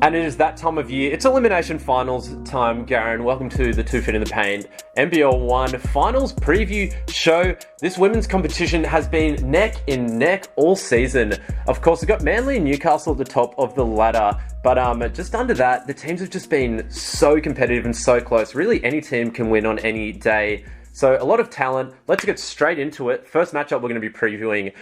And it is that time of year. It's elimination finals time, Garen. Welcome to the 2 Feet in the Paint NBL1 finals preview show. This women's competition has been neck in neck all season. Of course, we've got Manly and Newcastle at the top of the ladder. But just under that, the teams have just been so competitive and so close. Really, any team can win on any day. So a lot of talent. Let's get straight into it. First matchup we're going to be previewing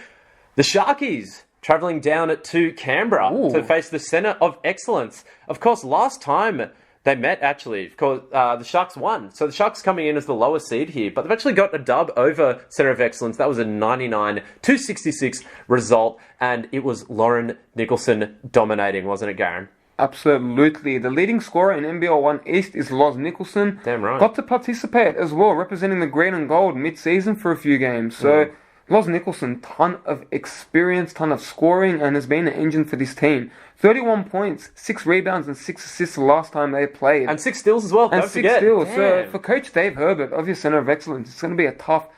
the Sharkies, travelling down to Canberra to face the Centre of Excellence. Of course, last time they met, actually, of course, the Sharks won. So the Sharks coming in as the lower seed here, but they've actually got a dub over Centre of Excellence. That was a 99-66 result, and it was Lauren Nicholson dominating, wasn't it, Garen? Absolutely. The leading scorer in NBL1 East is Loz Nicholson. Damn right. Got to participate as well, representing the green and gold mid-season for a few games. So Loz Nicholson, ton of experience, ton of scoring, and has been an engine for this team. 31 points, 6 rebounds, and 6 assists the last time they played. And 6 steals as well, don't forget. 6 steals. So for Coach Dave Herbert of your Centre of Excellence, it's going to be a tough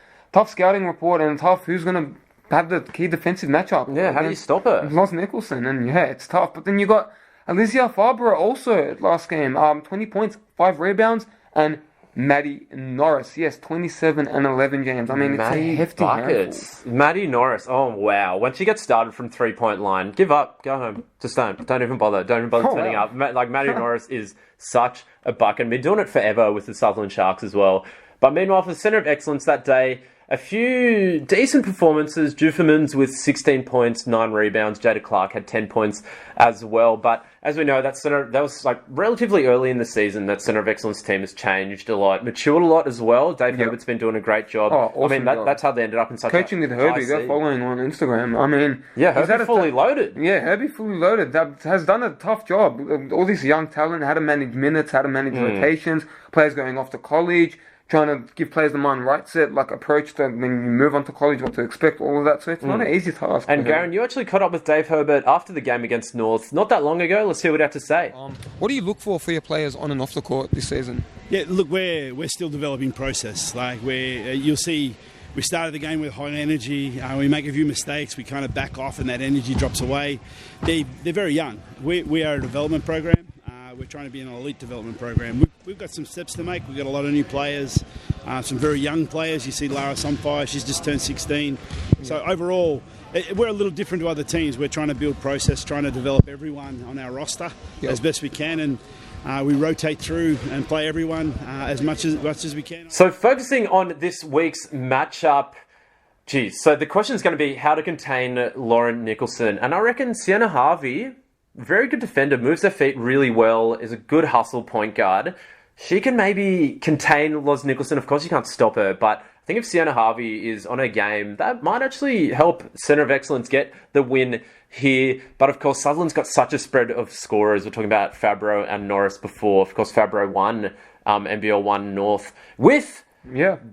scouting report and tough who's going to have the key defensive matchup. Yeah, how do you stop her? Loz Nicholson, and yeah, it's tough. But then you got Alicia Farber also last game. 20 points, 5 rebounds, and Maddie Norris, yes, 27 and 11 games. I mean, it's a hefty buckets. Maddie Norris, oh wow. Once you get started from 3-point line, give up, go home. Just don't even bother. Don't even bother turning up. Like, Maddie Norris is such a bucket. Been doing it forever with the Sutherland Sharks as well. But meanwhile, for the Centre of Excellence that day, a few decent performances. Juffermans with 16 points, 9 rebounds. Jada Clark had 10 points as well. But as we know, that was like relatively early in the season. That Centre of Excellence team has changed a lot, matured a lot as well. Dave Herbert's been doing a great job. Awesome I mean, that's how they ended up in such coaching with Herbie. They're following on Instagram. I mean, Herbie fully loaded. Yeah, Herbie fully loaded. That has done a tough job. All this young talent, how to manage minutes, how to manage rotations, players going off to college, trying to give players the mind right set, like approach to when you move on to college, what to expect, all of that. So it's not an easy task. And Garen, you actually caught up with Dave Herbert after the game against North not that long ago. Let's hear what he had to say. What do you look for your players on and off the court this season? Yeah, look, we're still developing process. Like you'll see, we started the game with high energy. We make a few mistakes, we kind of back off, and that energy drops away. They're very young. We are a development program. We're trying to be an elite development program. We've got some steps to make. We've got a lot of new players, some very young players. You see Lara Sunfire, she's just turned 16. So overall, we're a little different to other teams. We're trying to build process, trying to develop everyone on our roster as best we can, and we rotate through and play everyone as much as we can. So focusing on this week's matchup, so the question is going to be how to contain Lauren Nicholson. And I reckon Sienna Harvey, very good defender, moves her feet really well, is a good hustle point guard. She can maybe contain Loz Nicholson. Of course, you can't stop her, but I think if Sienna Harvey is on her game, that might actually help Centre of Excellence get the win here. But of course, Sutherland's got such a spread of scorers. We're talking about Fabro and Norris before. Of course, Fabro won NBL1 North with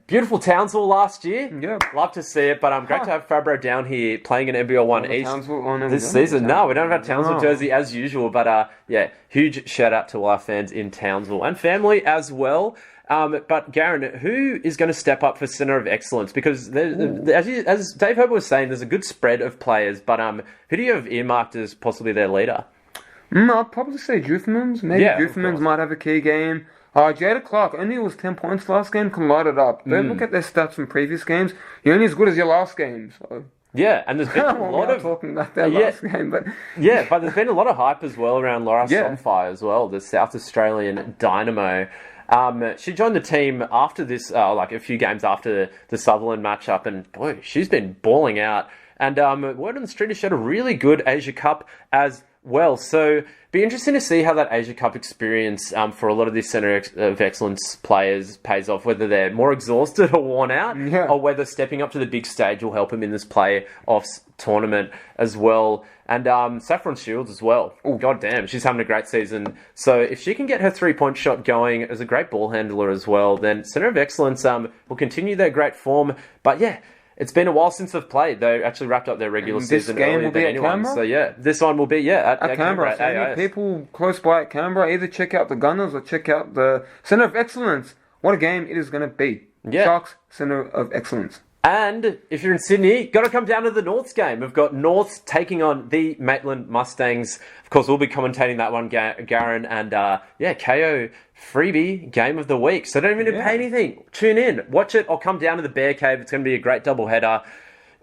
beautiful Townsville last year. Yeah. Love to see it, but great to have Fabro down here playing in NBL1 East this season. No, we don't have a Townsville jersey as usual, but huge shout out to all our fans in Townsville and family as well. But Garen, who is going to step up for Centre of Excellence? Because as Dave Herbert was saying, there's a good spread of players, but who do you have earmarked as possibly their leader? I'd probably say Juffermans. Maybe Juffermans might have a key game. Jada Clark only was 10 points last game, can light it up. Don't look at their stats from previous games. You're only as good as your last game. So. Yeah, and there's been a lot of talking about their last game, but but there's been a lot of hype as well around Laura Sunfire as well, the South Australian Dynamo. She joined the team after this, like a few games after the Sutherland matchup, and boy, she's been balling out. And word on the street is she had a really good Asia Cup as well. So be interesting to see how that Asia Cup experience for a lot of these Centre of Excellence players pays off, whether they're more exhausted or worn out, or whether stepping up to the big stage will help them in this playoffs tournament as well. And Saffron Shields as well. God damn, she's having a great season. So if she can get her 3-point shot going as a great ball handler as well, then Centre of Excellence will continue their great form. But it's been a while since they've played. They actually wrapped up their regular season earlier than anyone. So this one will be at Canberra. So any people close by at Canberra, either check out the Gunners or check out the Centre of Excellence. What a game it is going to be. Sharks, Centre of Excellence. And if you're in Sydney, got to come down to the Norths game. We've got Norths taking on the Maitland Mustangs. Of course, we'll be commentating that one, Garen. And KO freebie game of the week. So don't even need to pay anything. Tune in, watch it, or come down to the Bear Cave. It's going to be a great doubleheader.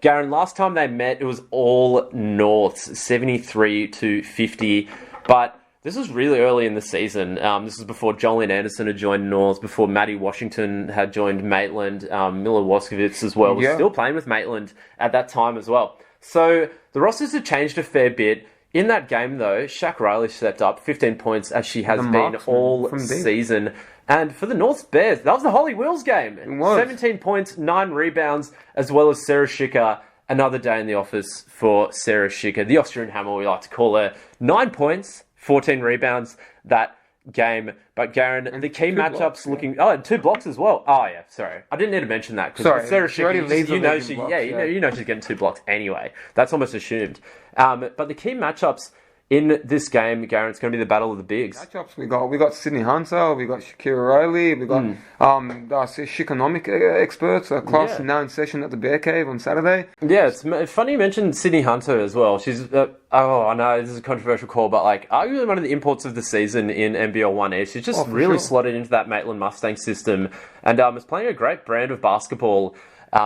Garen, last time they met, it was all Norths, 73-50. But this was really early in the season. This was before Jolene Anderson had joined Norths, before Maddie Washington had joined Maitland. Miller Woskowitz as well was still playing with Maitland at that time as well. So the rosters have changed a fair bit. In that game, though, Shaq Riley stepped up 15 points as she has been all season. And for the North Bears, that was the Holly Wills game. 17 points, 9 rebounds, as well as Sarah Schicker. Another day in the office for Sarah Schicker, the Austrian hammer, we like to call her. 9 points, 14 rebounds that game. But Garen, and the key matchups looking... Oh, and 2 blocks as well. Oh, yeah, sorry. I didn't need to mention that. Because Sarah Schicker, you know she's getting 2 blocks anyway. That's almost assumed. But the key matchups in this game, Garen, it's going to be the battle of the bigs. Matchups we got Sydney Hunter, we got Shakira Riley, we got Shikonomic experts, a class now in session at the Bear Cave on Saturday. Yeah, it's funny you mentioned Sydney Hunter as well. She's I know this is a controversial call, but arguably one of the imports of the season in NBL1 East. She's just really slotted into that Maitland Mustang system, and is playing a great brand of basketball,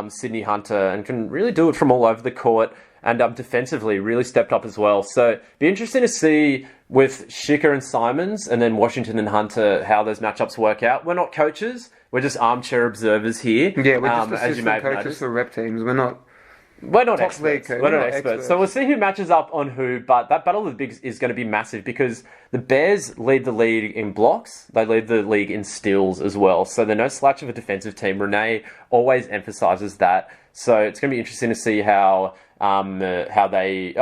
Sydney Hunter, and can really do it from all over the court. And defensively, really stepped up as well. So, be interesting to see with Schicker and Simons, and then Washington and Hunter, how those matchups work out. We're not coaches; we're just armchair observers here. Yeah, we're just assistant coaches for rep teams. We're not experts. We're not experts. So we'll see who matches up on who. But that battle of the bigs is going to be massive because the Bears lead the league in blocks. They lead the league in steals as well. So they're no slouch of a defensive team. Renee always emphasises that. So it's going to be interesting to see how Maitland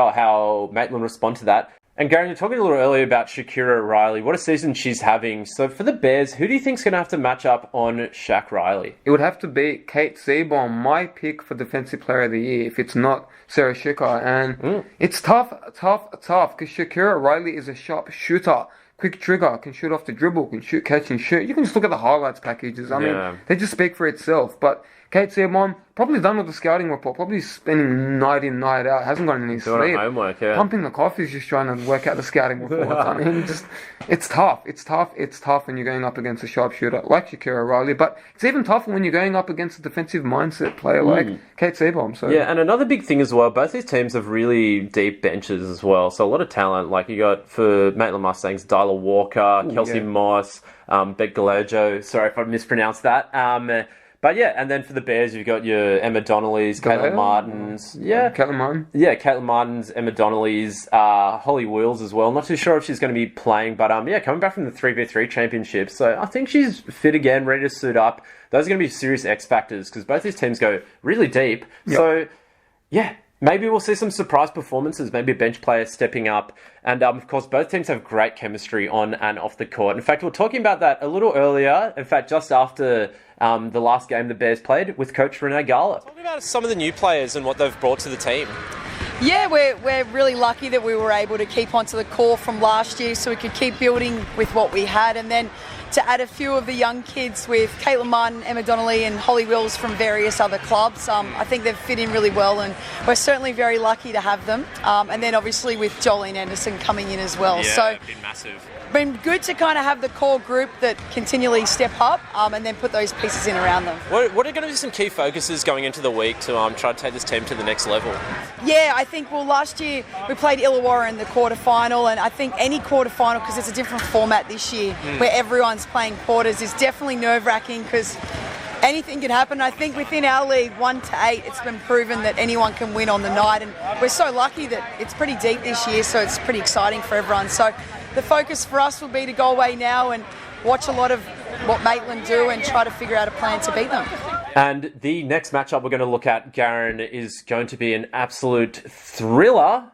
respond to that. And Garen, you're talking a little earlier about Shakira Riley. What a season she's having. So for the Bears, who do you think's going to have to match up on Shaq Riley? It would have to be Kate Seaborn, my pick for Defensive Player of the Year, if it's not Sarah Schicker. And it's tough, because Shakira Riley is a sharp shooter. Quick trigger, can shoot off the dribble, can shoot, catch and shoot. You can just look at the highlights packages. I mean, they just speak for itself. But Kate Seaborn, probably done with the scouting report, probably spending night in, night out, hasn't got any sleep. Homework, Pumping the coffee, just trying to work out the scouting report. I mean, it's tough. It's tough when you're going up against a sharpshooter like Shakira Riley, but it's even tougher when you're going up against a defensive mindset player like Kate Seaborn. So yeah, and another big thing as well, both these teams have really deep benches as well, so a lot of talent. Like you got for Maitland Mustangs, Dyla Walker, Kelsey Moss, Beck Galerjo. Sorry if I mispronounced that. But yeah, and then for the Bears, you've got your Emma Donnellys, Caitlin Martins. Caitlin Martin. Yeah, Caitlin Martins, Emma Donnellys, Holly Wills as well. Not too sure if she's going to be playing, but coming back from the 3v3 championship. So I think she's fit again, ready to suit up. Those are going to be serious X factors because both these teams go really deep. Yep. So, yeah. Maybe we'll see some surprise performances, maybe a bench player stepping up. And, of course, both teams have great chemistry on and off the court. In fact, we were talking about that a little earlier. In fact, just after the last game the Bears played with Coach Renee Garland. Talking about some of the new players and what they've brought to the team. Yeah, we're really lucky that we were able to keep onto the core from last year so we could keep building with what we had. And then to add a few of the young kids with Caitlin Martin, Emma Donnelly and Holly Wills from various other clubs. I think they've fit in really well and we're certainly very lucky to have them. And then obviously with Jolene Anderson coming in as well. Yeah, so been massive. Been good to kind of have the core group that continually step up and then put those pieces in around them. What are going to be some key focuses going into the week to try to take this team to the next level? Yeah, I think, last year we played Illawarra in the quarterfinal, and I think any quarterfinal, because it's a different format this year, where everyone's playing quarters, is definitely nerve-wracking because anything can happen. I think within our league, 1 to 8, it's been proven that anyone can win on the night, and we're so lucky that it's pretty deep this year, so it's pretty exciting for everyone. So the focus for us will be to go away now and watch a lot of what Maitland do and try to figure out a plan to beat them. And the next matchup we're going to look at, Garen, is going to be an absolute thriller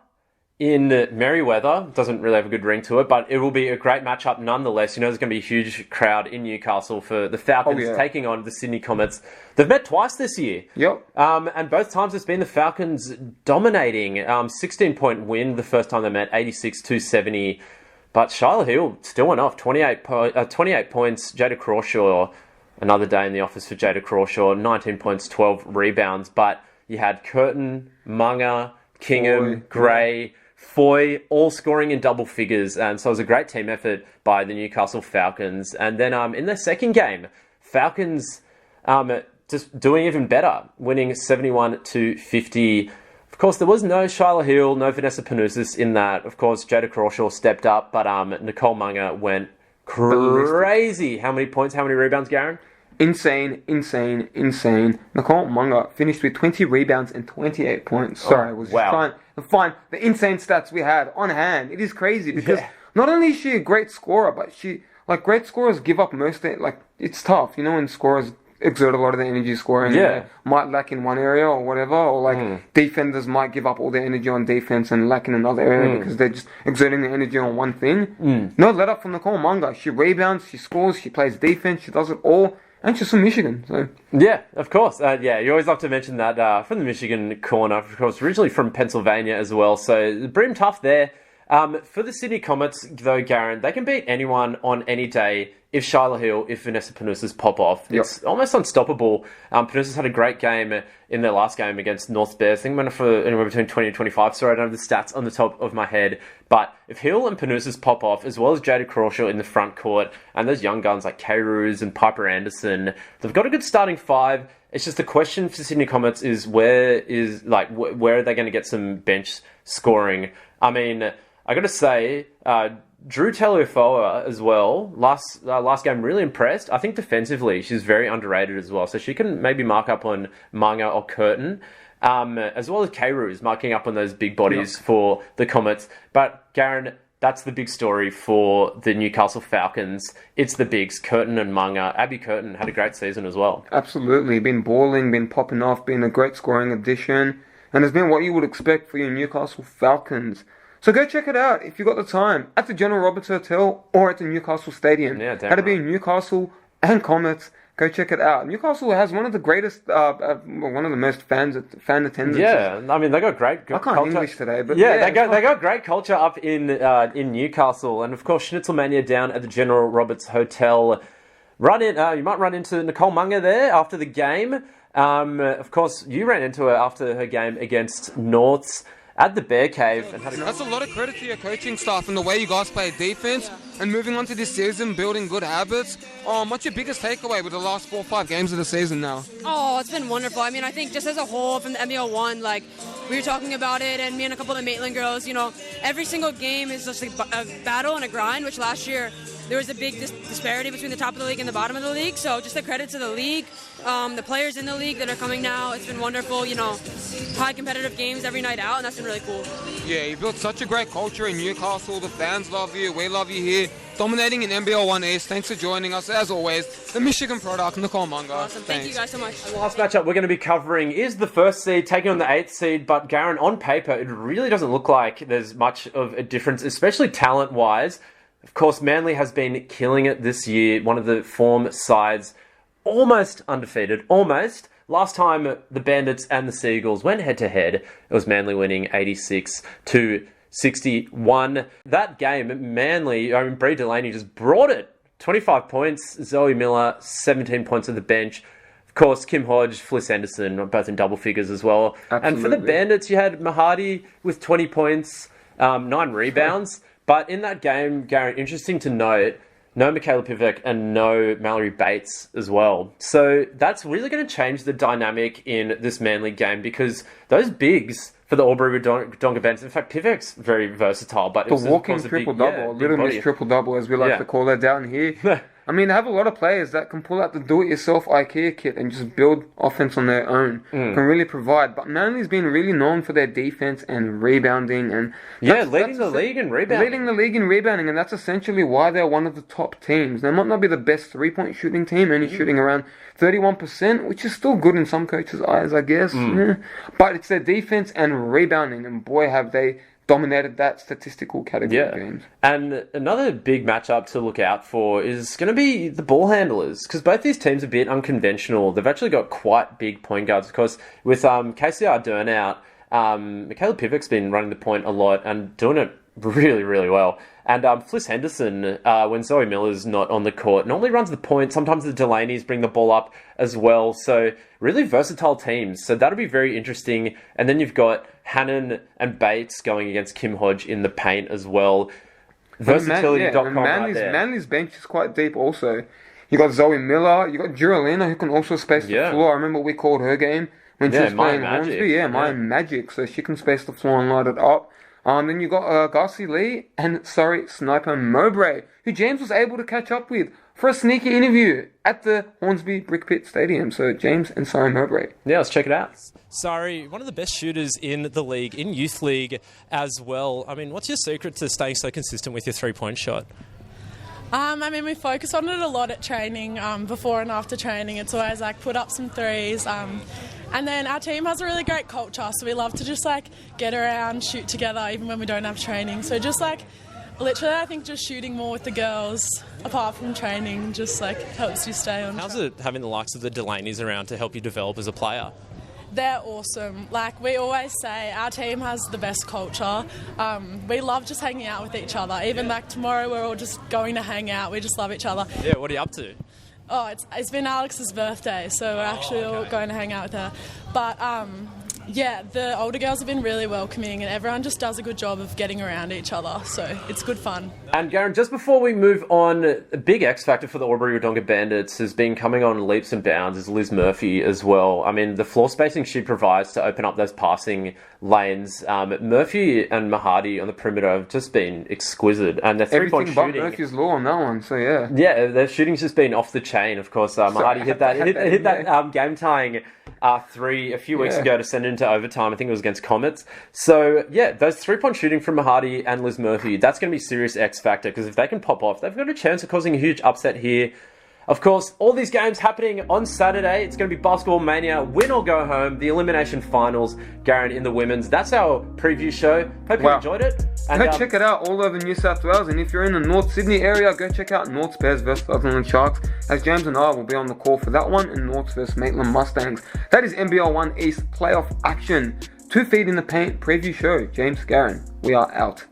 in Merriweather. Doesn't really have a good ring to it, but it will be a great matchup nonetheless. You know, there's going to be a huge crowd in Newcastle for the Falcons taking on the Sydney Comets. They've met twice this year. Yep. And both times it's been the Falcons dominating. 16-point win the first time they met, 86-70. But Shyla Hill still went off, 28 points. Jada Crawshaw another day in the office for Jada Crawshaw. 19 points, 12 rebounds. But you had Curtin, Munga, Kingham, Gray, Foy, all scoring in double figures. And so it was a great team effort by the Newcastle Falcons. And then in the second game, Falcons just doing even better, winning 71-50. Of course, there was no Shyla Hill, no Vanessa Panousis in that. Of course, Jada Crawshaw stepped up, but Nicole Munga went crazy. How many points, how many rebounds, Garen? Insane. Nicole Munga finished with 20 rebounds and 28 points. Sorry, I was just trying to find the insane stats we had on hand. It is crazy because not only is she a great scorer, but great scorers give up most of it. It's tough, when scorers exert a lot of their energy scoring. And might lack in one area or whatever, or defenders might give up all their energy on defense and lack in another area because they're just exerting their energy on one thing. No let up from Nicole Munga. She rebounds, she scores, she plays defense, she does it all. And she's from Michigan, so... Yeah, of course. You always love to mention that from the Michigan corner. Of course, originally from Pennsylvania as well. So, Brim tough there. For the Sydney Comets, though, Garen, they can beat anyone on any day if Shyla Hill, if Vanessa Panousis pop off. It's almost unstoppable. Panousis had a great game in their last game against North Bears. I think went for anywhere between 20 and 25. Sorry, I don't have the stats on the top of my head. But if Hill and Panousis pop off, as well as Jada Crawshaw in the front court, and those young guns like Kay Roos and Piper Anderson, they've got a good starting five. It's just the question for Sydney Comets is where are they going to get some bench scoring? I mean, I got to say, Drew Talufoa as well, last game really impressed. I think defensively she's very underrated as well. So she can maybe mark up on Munga or Curtin, as well as Kayru's marking up on those big bodies for the Comets. But Garen, that's the big story for the Newcastle Falcons. It's the bigs, Curtin and Munga. Abby Curtin had a great season as well. Absolutely. Been balling, been popping off, been a great scoring addition. And has been what you would expect for your Newcastle Falcons. So go check it out if you've got the time at the General Roberts Hotel or at the Newcastle Stadium. Yeah, damn Had to be in Newcastle and Comets. Go check it out. Newcastle has one of the greatest, one of the most fan attendances. Yeah, I mean they got great. I can't culture. English today, but they got great culture up in Newcastle, and of course Schnitzelmania down at the General Roberts Hotel. You might run into Nicole Munga there after the game. Of course, you ran into her after her game against Norths at the Bear Cave. And that's a lot of credit to your coaching staff and the way you guys play defense and moving on to this season, building good habits. What's your biggest takeaway with the last 4 or 5 games of the season now? Oh, it's been wonderful. I mean, I think just as a whole from the NBL1, we were talking about it, and me and a couple of the Maitland girls, every single game is just a battle and a grind, which last year there was a big disparity between the top of the league and the bottom of the league. So just a credit to the league, the players in the league that are coming now. It's been wonderful, high competitive games every night out, and that's been really cool. Yeah, you built such a great culture in Newcastle. The fans love you. We love you here. Dominating in NBL1 East. Thanks for joining us. As always, the Michigan product, Nicole Munga. Awesome. Thank you guys so much. The last matchup we're going to be covering is the first seed taking on the 8th seed, but Garen, on paper, it really doesn't look like there's much of a difference, especially talent-wise. Of course, Manly has been killing it this year. One of the form sides, almost undefeated. Almost. Last time the Bandits and the Seagulls went head-to-head, it was Manly winning 86-61. That game, Manly, Brie Delaney just brought it. 25 points. Zoe Miller, 17 points at the bench. Of course, Kim Hodge, Fliss Anderson, both in double figures as well. Absolutely. And for the Bandits, you had Mahadi with 20 points, 9 rebounds. But in that game, Garen, interesting to note, no Michaela Pivek and no Mallory Bates as well. So that's really going to change the dynamic in this Manly game because those bigs for the Albury-Wodonga Bandits, in fact, Pivek's very versatile. But the walking triple-double, Little Miss triple-double as we like to call her down here. I mean, they have a lot of players that can pull out the do-it-yourself IKEA kit and just build offense on their own. Can really provide. But Manly's been really known for their defense and rebounding. And leading the league in rebounding. Leading the league in rebounding, and that's essentially why they're one of the top teams. They might not be the best three-point shooting team, only shooting around 31%, which is still good in some coaches' eyes, I guess. Yeah. But it's their defense and rebounding, and boy, have they dominated that statistical category of games. And another big matchup to look out for is going to be the ball handlers, because both these teams are a bit unconventional. They've actually got quite big point guards, of course. With KCR Dern out, Michaela Pivek's been running the point a lot and doing it really, really well. And Fliss Henderson, when Zoe Miller's not on the court, normally runs the point. Sometimes the Delaney's bring the ball up as well. So really versatile teams. So that'll be very interesting. And then you've got Hannon and Bates going against Kim Hodge in the paint as well. Versatility.com right there. Manly's bench is quite deep also. You got Zoe Miller, you got Geraldina who can also space the floor. I remember we called her game when she was playing Hornsby. My Magic, so she can space the floor and light it up. Then you got Garcia Lee and Sniper Mowbray, who James was able to catch up with for a sneaky interview at the Hornsby Brick Pit Stadium. So James and Sari Mowbray. Yeah, let's check it out. Sari, one of the best shooters in the league, in youth league as well. I mean, what's your secret to staying so consistent with your three-point shot? We focus on it a lot at training, before and after training. It's always put up some threes. And then our team has a really great culture, so we love to just get around, shoot together, even when we don't have training. So just literally, I think just shooting more with the girls, apart from training, just helps you stay on track. How's it having the likes of the Delaney's around to help you develop as a player? They're awesome. We always say, our team has the best culture. We love just hanging out with each other. Even tomorrow, we're all just going to hang out. We just love each other. Yeah, what are you up to? Oh, it's been Alex's birthday, so we're actually all going to hang out with her. But the older girls have been really welcoming, and everyone just does a good job of getting around each other, so it's good fun. And Garen, just before we move on, a big X factor for the Albury-Wodonga Bandits has been coming on leaps and bounds is Liz Murphy as well. I mean, the floor spacing she provides to open up those passing lanes. Murphy and Mahadi on the perimeter have just been exquisite, and their three-point shooting. Everything but Murphy's law on that one, so yeah. Yeah, their shooting's just been off the chain. Of course, Mahadi hit that game-tying three a few weeks ago to send it into overtime. I think it was against Comets. So, yeah, those three-point shooting from Mahadi and Liz Murphy, that's going to be serious X factor, because if they can pop off, they've got a chance of causing a huge upset here. Of course, all these games happening on Saturday. It's going to be Basketball Mania, win or go home, the Elimination Finals, Garen, in the women's. That's our preview show. Hope you enjoyed it. And, go check it out all over New South Wales, and if you're in the North Sydney area, go check out North's Bears vs Sutherland Sharks, as James and I will be on the call for that one, and North's vs Maitland Mustangs. That is NBL1 East playoff action. 2 feet in the paint preview show. James, Garen, we are out.